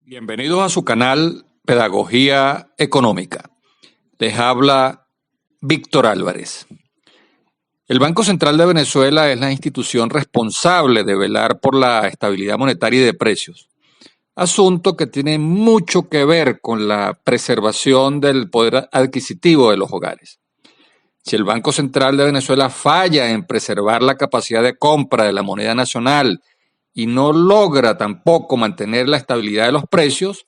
Bienvenidos a su canal Pedagogía Económica. Les habla Víctor Álvarez. El Banco Central de Venezuela es la institución responsable de velar por la estabilidad monetaria y de precios, asunto que tiene mucho que ver con la preservación del poder adquisitivo de los hogares. Si el Banco Central de Venezuela falla en preservar la capacidad de compra de la moneda nacional y no logra tampoco mantener la estabilidad de los precios,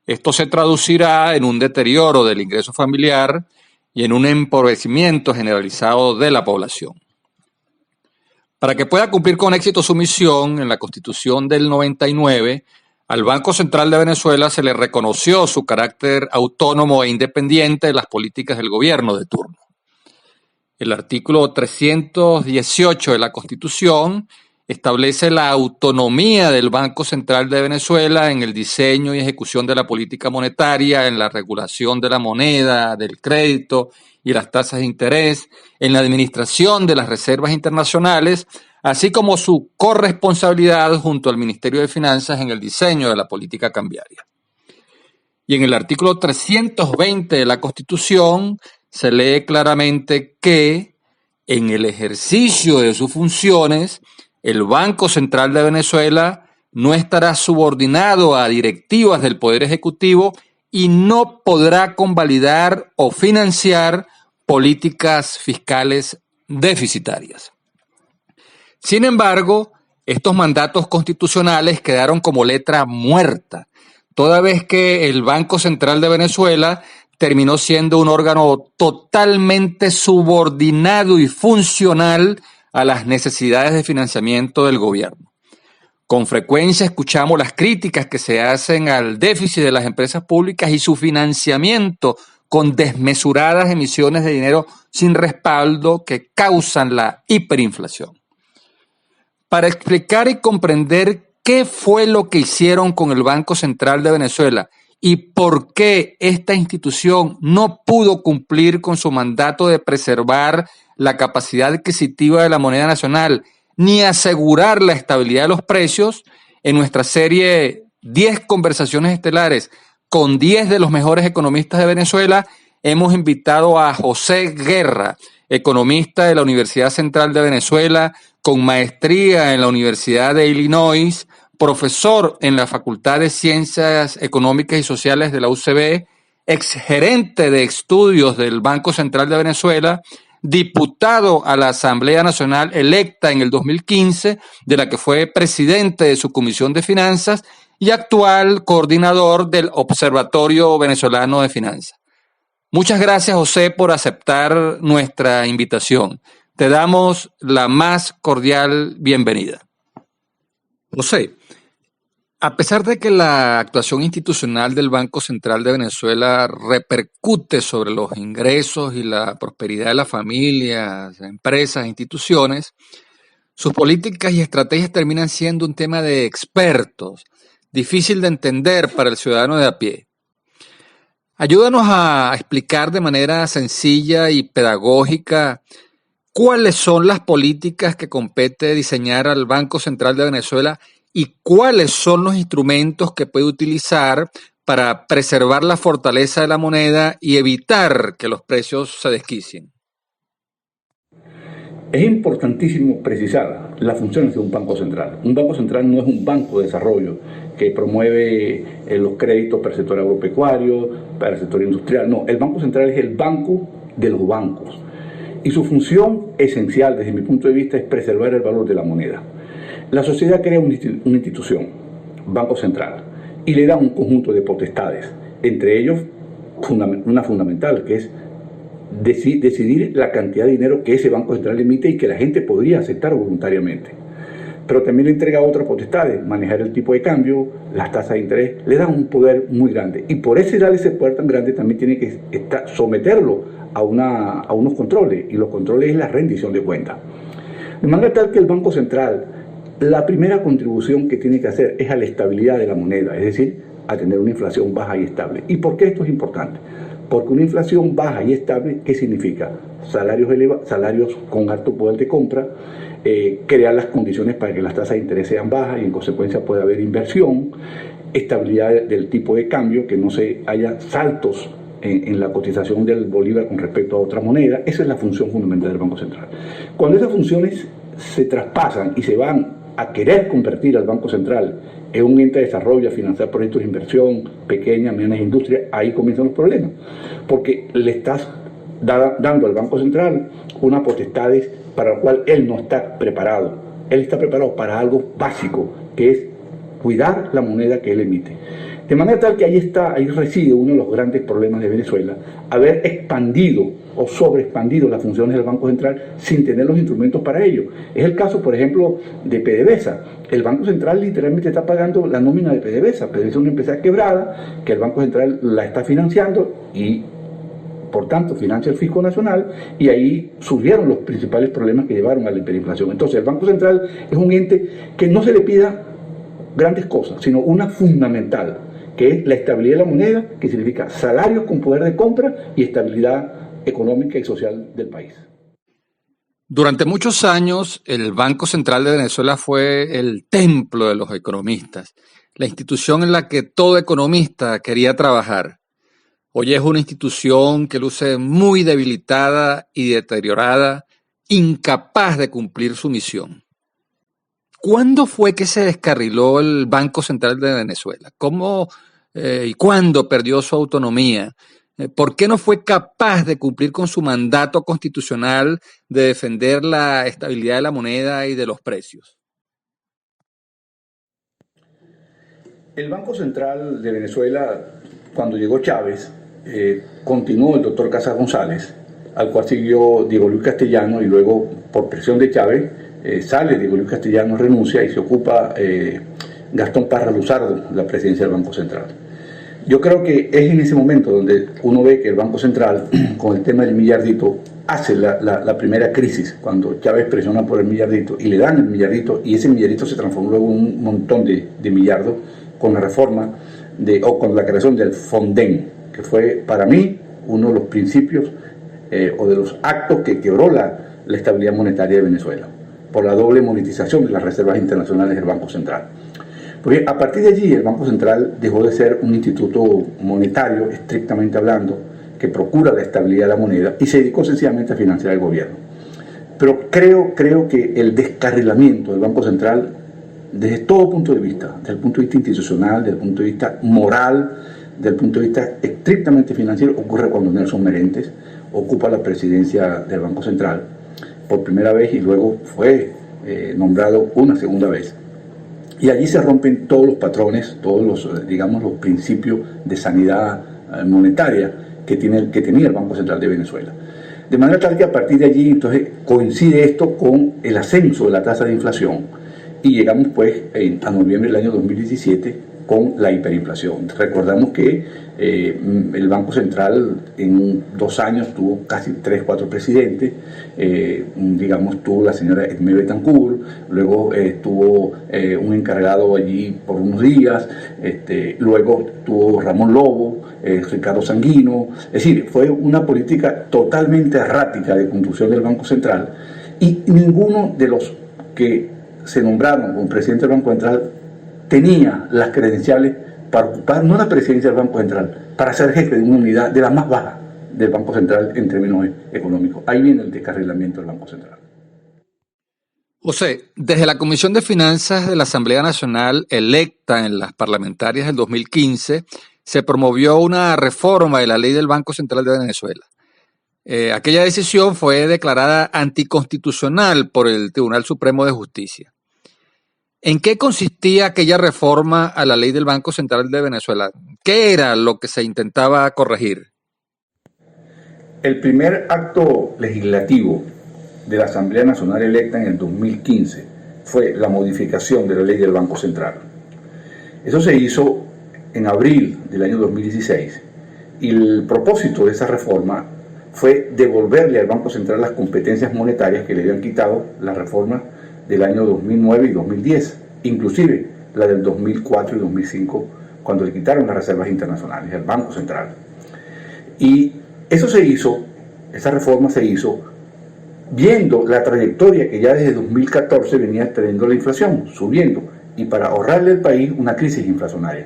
esto se traducirá en un deterioro del ingreso familiar y en un empobrecimiento generalizado de la población. Para que pueda cumplir con éxito su misión, en la Constitución del 99, al Banco Central de Venezuela se le reconoció su carácter autónomo e independiente de las políticas del gobierno de turno. El artículo 318 de la Constitución establece la autonomía del Banco Central de Venezuela en el diseño y ejecución de la política monetaria, en la regulación de la moneda, del crédito y las tasas de interés, en la administración de las reservas internacionales, así como su corresponsabilidad junto al Ministerio de Finanzas en el diseño de la política cambiaria. Y en el artículo 320 de la Constitución se lee claramente que en el ejercicio de sus funciones, el Banco Central de Venezuela no estará subordinado a directivas del Poder Ejecutivo y no podrá convalidar o financiar políticas fiscales deficitarias. Sin embargo, estos mandatos constitucionales quedaron como letra muerta, toda vez que el Banco Central de Venezuela terminó siendo un órgano totalmente subordinado y funcional a las necesidades de financiamiento del gobierno. Con frecuencia escuchamos las críticas que se hacen al déficit de las empresas públicas y su financiamiento con desmesuradas emisiones de dinero sin respaldo que causan la hiperinflación. Para explicar y comprender qué fue lo que hicieron con el Banco Central de Venezuela y por qué esta institución no pudo cumplir con su mandato de preservar la capacidad adquisitiva de la moneda nacional, ni asegurar la estabilidad de los precios, en nuestra serie 10 conversaciones estelares con 10 de los mejores economistas de Venezuela, hemos invitado a José Guerra, economista de la Universidad Central de Venezuela, con maestría en la Universidad de Illinois, profesor en la Facultad de Ciencias Económicas y Sociales de la UCB, exgerente de estudios del Banco Central de Venezuela, diputado a la Asamblea Nacional electa en el 2015, de la que fue presidente de su Comisión de Finanzas y actual coordinador del Observatorio Venezolano de Finanzas. Muchas gracias, José, por aceptar nuestra invitación. Te damos la más cordial bienvenida. José, a pesar de que la actuación institucional del Banco Central de Venezuela repercute sobre los ingresos y la prosperidad de las familias, empresas e instituciones, sus políticas y estrategias terminan siendo un tema de expertos, difícil de entender para el ciudadano de a pie. Ayúdanos a explicar de manera sencilla y pedagógica cuáles son las políticas que compete diseñar al Banco Central de Venezuela y cuáles son los instrumentos que puede utilizar para preservar la fortaleza de la moneda y evitar que los precios se desquicien. Es importantísimo precisar las funciones de un banco central. Un banco central no es un banco de desarrollo que promueve los créditos para el sector agropecuario, para el sector industrial. No, el Banco Central es el banco de los bancos. Y su función esencial, desde mi punto de vista, es preservar el valor de la moneda. La sociedad crea una institución, Banco Central, y le da un conjunto de potestades, entre ellos una fundamental, que es decidir la cantidad de dinero que ese Banco Central emite y que la gente podría aceptar voluntariamente. Pero también le entrega otras potestades, manejar el tipo de cambio, las tasas de interés, le dan un poder muy grande. Y por darle ese poder tan grande también tiene que someterlo a unos controles, y los controles es la rendición de cuentas. De manera tal que el Banco Central, la primera contribución que tiene que hacer es a la estabilidad de la moneda, es decir, a tener una inflación baja y estable. ¿Y por qué esto es importante? Porque una inflación baja y estable, ¿qué significa? Salarios con alto poder de compra, crear las condiciones para que las tasas de interés sean bajas y en consecuencia pueda haber inversión, estabilidad del tipo de cambio, que no se haya saltos en la cotización del bolívar con respecto a otra moneda. Esa es la función fundamental del Banco Central. Cuando esas funciones se traspasan y se van a querer convertir al Banco Central en un ente de desarrollo, a financiar proyectos de inversión, pequeñas, medianas industrias, ahí comienzan los problemas, porque le estás dando al Banco Central unas potestades para las cuales él no está preparado. Él está preparado para algo básico, que es cuidar la moneda que él emite. De manera tal que ahí reside uno de los grandes problemas de Venezuela, haber expandido o sobreexpandido las funciones del Banco Central sin tener los instrumentos para ello. Es el caso, por ejemplo, de PDVSA. El Banco Central literalmente está pagando la nómina de PDVSA. PDVSA es una empresa quebrada que el Banco Central la está financiando y por tanto financia el fisco nacional, y ahí surgieron los principales problemas que llevaron a la hiperinflación. Entonces el Banco Central es un ente que no se le pida grandes cosas, sino una fundamental, que es la estabilidad de la moneda, que significa salarios con poder de compra y estabilidad económica y social del país. Durante muchos años, el Banco Central de Venezuela fue el templo de los economistas, la institución en la que todo economista quería trabajar. Hoy es una institución que luce muy debilitada y deteriorada, incapaz de cumplir su misión. ¿Cuándo fue que se descarriló el Banco Central de Venezuela? ¿Cómo y cuándo perdió su autonomía? ¿Por qué no fue capaz de cumplir con su mandato constitucional de defender la estabilidad de la moneda y de los precios? El Banco Central de Venezuela, cuando llegó Chávez, continuó el doctor Casas González, al cual siguió Diego Luis Castellano, y luego, por presión de Chávez, sale Diego Luis Castellano, renuncia y se ocupa Gastón Parra Luzardo la presidencia del Banco Central. Yo creo que es en ese momento donde uno ve que el Banco Central, con el tema del millardito, hace la primera crisis, cuando Chávez presiona por el millardito y le dan el millardito, y ese millardito se transformó luego en un montón de millardos con la reforma o con la creación del Fonden, que fue para mí uno de los principios o de los actos que quebró la estabilidad monetaria de Venezuela, por la doble monetización de las reservas internacionales del Banco Central. Porque a partir de allí el Banco Central dejó de ser un instituto monetario, estrictamente hablando, que procura la estabilidad de la moneda, y se dedicó sencillamente a financiar el gobierno. Pero creo que el descarrilamiento del Banco Central, desde todo punto de vista, desde el punto de vista institucional, desde el punto de vista moral, desde el punto de vista estrictamente financiero, ocurre cuando Nelson Merentes ocupa la presidencia del Banco Central por primera vez y luego fue nombrado una segunda vez. Y allí se rompen todos los patrones, todos los, digamos, los principios de sanidad monetaria que tenía el Banco Central de Venezuela. De manera tal que a partir de allí entonces coincide esto con el ascenso de la tasa de inflación y llegamos pues a noviembre del año 2017 con la hiperinflación. Recordamos que el Banco Central en 2 años tuvo casi 3, 4 presidentes, digamos tuvo la señora Edmé Betancourt, luego tuvo un encargado allí por unos días, luego tuvo Ramón Lobo, Ricardo Sanguino, es decir, fue una política totalmente errática de conducción del Banco Central, y ninguno de los que se nombraron como presidente del Banco Central tenía las credenciales para ocupar no la presidencia del Banco Central, para ser jefe de una unidad de la más baja del Banco Central en términos económicos. Ahí viene el descarrilamiento del Banco Central. José, desde la Comisión de Finanzas de la Asamblea Nacional, electa en las parlamentarias del 2015, se promovió una reforma de la ley del Banco Central de Venezuela. Aquella decisión fue declarada anticonstitucional por el Tribunal Supremo de Justicia. ¿En qué consistía aquella reforma a la ley del Banco Central de Venezuela? ¿Qué era lo que se intentaba corregir? El primer acto legislativo de la Asamblea Nacional electa en el 2015 fue la modificación de la ley del Banco Central. Eso se hizo en abril del año 2016 y el propósito de esa reforma fue devolverle al Banco Central las competencias monetarias que le habían quitado la reforma del año 2009 y 2010, inclusive la del 2004 y 2005, cuando le quitaron las reservas internacionales al Banco Central. Y eso se hizo, esa reforma se hizo viendo la trayectoria que ya desde 2014 venía teniendo la inflación, subiendo, y para ahorrarle al país una crisis inflacionaria.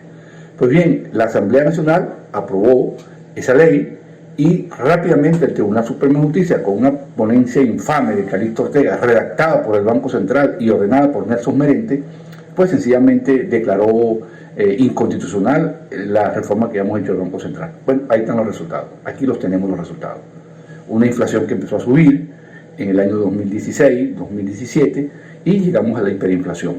Pues bien, la Asamblea Nacional aprobó esa ley y rápidamente el Tribunal Supremo de Justicia, con una ponencia infame de Calixto Ortega, redactada por el Banco Central y ordenada por Nelson Merente, pues sencillamente declaró inconstitucional la reforma que habíamos hecho del Banco Central. Bueno, ahí están los resultados, aquí los tenemos los resultados. Una inflación que empezó a subir en el año 2016, 2017 y llegamos a la hiperinflación.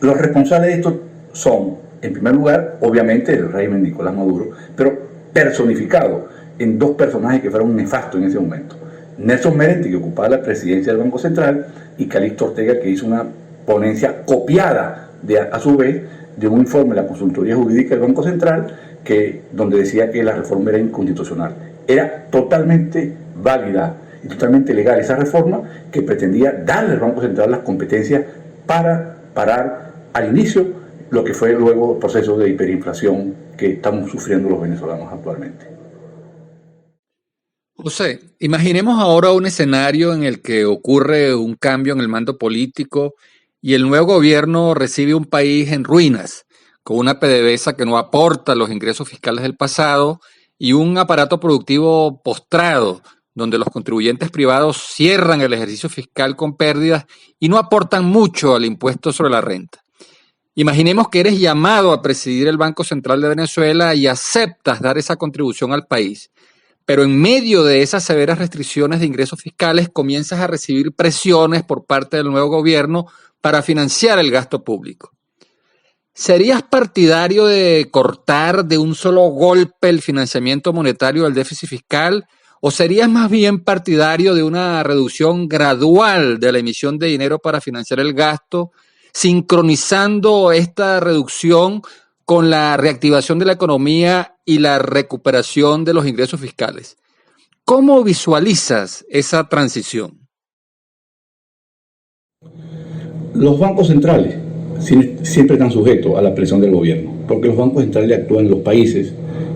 Los responsables de esto son, en primer lugar, obviamente el régimen de Nicolás Maduro, pero personificado en dos personajes que fueron nefastos en ese momento. Nelson Merente, que ocupaba la presidencia del Banco Central, y Calixto Ortega, que hizo una ponencia copiada a su vez de un informe de la Consultoría Jurídica del Banco Central donde decía que la reforma era inconstitucional. Era totalmente válida y totalmente legal esa reforma que pretendía darle al Banco Central las competencias para parar al inicio lo que fue luego el proceso de hiperinflación que estamos sufriendo los venezolanos actualmente. José, imaginemos ahora un escenario en el que ocurre un cambio en el mando político y el nuevo gobierno recibe un país en ruinas, con una PDVSA que no aporta los ingresos fiscales del pasado y un aparato productivo postrado, donde los contribuyentes privados cierran el ejercicio fiscal con pérdidas y no aportan mucho al impuesto sobre la renta. Imaginemos que eres llamado a presidir el Banco Central de Venezuela y aceptas dar esa contribución al país. Pero en medio de esas severas restricciones de ingresos fiscales comienzas a recibir presiones por parte del nuevo gobierno para financiar el gasto público. ¿Serías partidario de cortar de un solo golpe el financiamiento monetario del déficit fiscal o serías más bien partidario de una reducción gradual de la emisión de dinero para financiar el gasto, sincronizando esta reducción con la reactivación de la economía y la recuperación de los ingresos fiscales? ¿Cómo visualizas esa transición? Los bancos centrales siempre están sujetos a la presión del gobierno, porque los bancos centrales actúan en los países,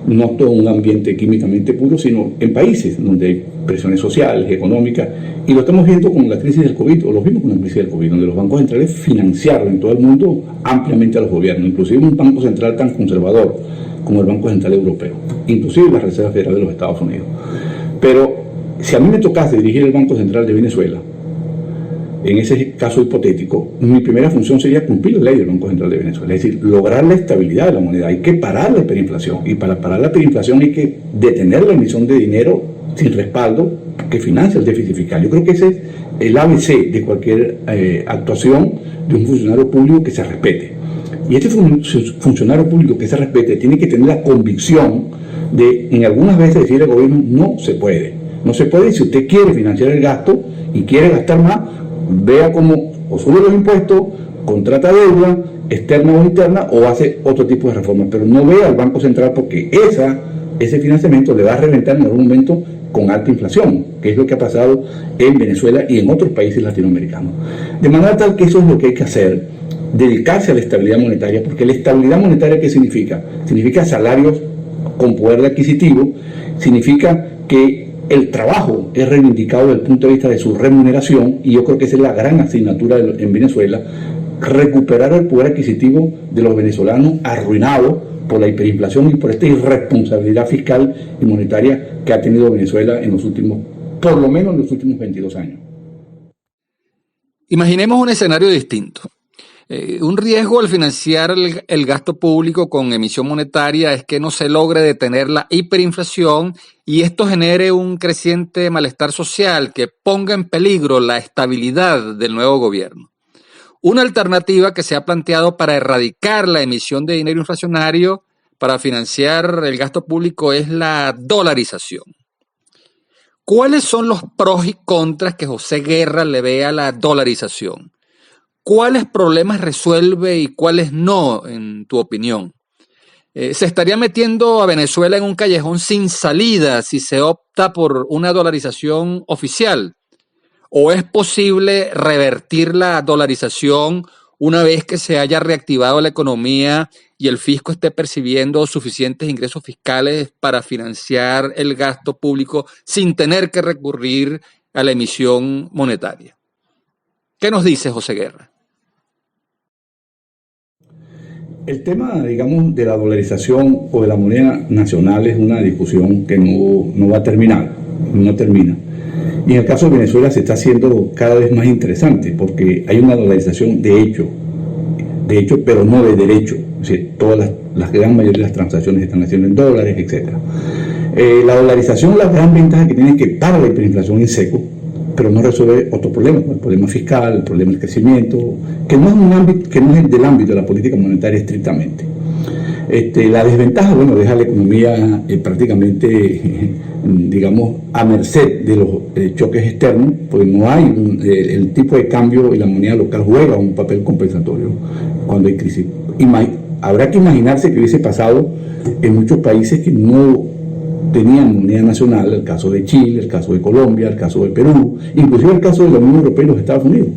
no todo un ambiente químicamente puro, sino en países donde hay presiones sociales, económicas, y lo estamos viendo con la crisis del COVID, o lo vimos con la crisis del COVID, donde los bancos centrales financiaron en todo el mundo ampliamente a los gobiernos, inclusive un banco central tan conservador como el Banco Central Europeo, inclusive la Reserva Federal de los Estados Unidos. Pero si a mí me tocase dirigir el Banco Central de Venezuela, en ese caso hipotético, mi primera función sería cumplir la ley del Banco Central de Venezuela, es decir, lograr la estabilidad de la moneda. Hay que parar la hiperinflación, y para parar la hiperinflación hay que detener la emisión de dinero sin respaldo que financia el déficit fiscal. Yo creo que ese es el ABC de cualquier actuación de un funcionario público que se respete. Y este funcionario público que se respete tiene que tener la convicción de, en algunas veces, decir al gobierno, no se puede. No se puede, si usted quiere financiar el gasto y quiere gastar más, vea cómo o sube los impuestos, contrata deuda externa o interna o hace otro tipo de reformas, pero no vea al Banco Central porque ese financiamiento le va a reventar en algún momento con alta inflación, que es lo que ha pasado en Venezuela y en otros países latinoamericanos. De manera tal que eso es lo que hay que hacer, dedicarse a la estabilidad monetaria, porque la estabilidad monetaria, ¿qué significa? Significa salarios con poder adquisitivo, significa que el trabajo es reivindicado desde el punto de vista de su remuneración, y yo creo que esa es la gran asignatura en Venezuela, recuperar el poder adquisitivo de los venezolanos arruinados por la hiperinflación y por esta irresponsabilidad fiscal y monetaria que ha tenido Venezuela en los últimos, por lo menos en los últimos 22 años. Imaginemos un escenario distinto. Un riesgo al financiar el gasto público con emisión monetaria es que no se logre detener la hiperinflación y esto genere un creciente malestar social que ponga en peligro la estabilidad del nuevo gobierno. Una alternativa que se ha planteado para erradicar la emisión de dinero inflacionario para financiar el gasto público es la dolarización. ¿Cuáles son los pros y contras que José Guerra le ve a la dolarización? ¿Cuáles problemas resuelve y cuáles no, en tu opinión? ¿Se estaría metiendo a Venezuela en un callejón sin salida si se opta por una dolarización oficial? ¿O es posible revertir la dolarización una vez que se haya reactivado la economía y el fisco esté percibiendo suficientes ingresos fiscales para financiar el gasto público sin tener que recurrir a la emisión monetaria? ¿Qué nos dice José Guerra? El tema, digamos, de la dolarización o de la moneda nacional es una discusión que no va a terminar, no termina. Y en el caso de Venezuela se está haciendo cada vez más interesante porque hay una dolarización de hecho, pero no de derecho. Es decir, todas las gran mayoría de las transacciones están haciendo en dólares, etc. La dolarización, la gran ventaja que tiene es que para la hiperinflación en seco, pero no resuelve otro problema, el problema fiscal, el problema del crecimiento, que no es del ámbito de la política monetaria estrictamente. La desventaja, bueno, deja la economía prácticamente, digamos, a merced de los choques externos, pues no hay el tipo de cambio y la moneda local juega un papel compensatorio cuando hay crisis. Habrá que imaginarse que hubiese pasado en muchos países que no tenían moneda nacional, el caso de Chile, el caso de Colombia, el caso de Perú, inclusive el caso de la Unión Europea y los Estados Unidos.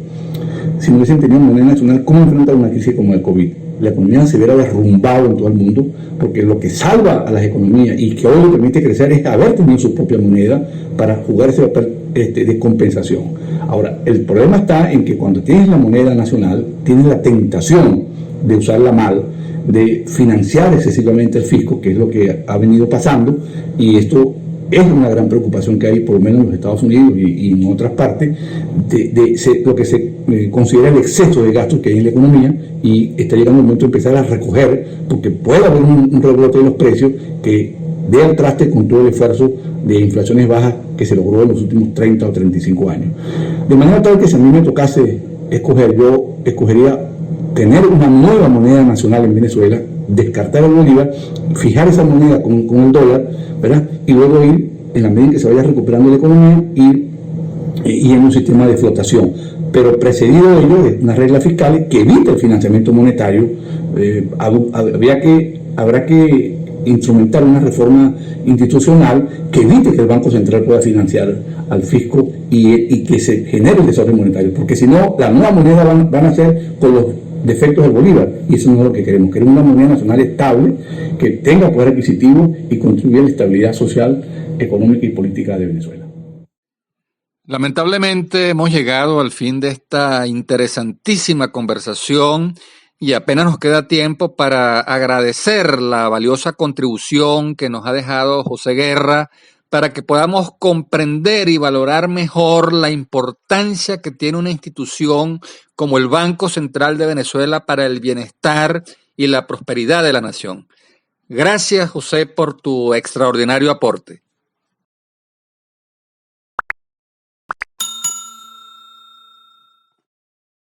Si no hubiesen tenido moneda nacional, ¿cómo enfrentar una crisis como el COVID? La economía se hubiera derrumbado en todo el mundo, porque lo que salva a las economías y que hoy le permite crecer es haber tenido su propia moneda para jugar ese papel de compensación. Ahora, el problema está en que cuando tienes la moneda nacional, tienes la tentación de usarla mal, de financiar excesivamente el fisco, que es lo que ha venido pasando, y esto es una gran preocupación que hay, por lo menos en los Estados Unidos y en otras partes, lo que se considera el exceso de gastos que hay en la economía, y está llegando el momento de empezar a recoger, porque puede haber un rebrote de los precios que dé al traste con todo el esfuerzo de inflaciones bajas que se logró en los últimos 30 o 35 años. De manera tal que si a mí me tocase escoger, yo escogería tener una nueva moneda nacional en Venezuela, descartar el bolívar, fijar esa moneda con el dólar, ¿verdad? Y luego ir, en la medida en que se vaya recuperando la economía, ir en un sistema de flotación. Pero precedido de ello de unas reglas fiscales que evite el financiamiento monetario. Habrá que instrumentar una reforma institucional que evite que el Banco Central pueda financiar al fisco y que se genere el desorden monetario, porque si no, la nueva moneda van a ser con los defectos del bolívar, y eso no es lo que queremos. Queremos una moneda nacional estable, que tenga poder adquisitivo y contribuya a la estabilidad social, económica y política de Venezuela. Lamentablemente hemos llegado al fin de esta interesantísima conversación y apenas nos queda tiempo para agradecer la valiosa contribución que nos ha dejado José Guerra para que podamos comprender y valorar mejor la importancia que tiene una institución como el Banco Central de Venezuela para el bienestar y la prosperidad de la nación. Gracias, José, por tu extraordinario aporte.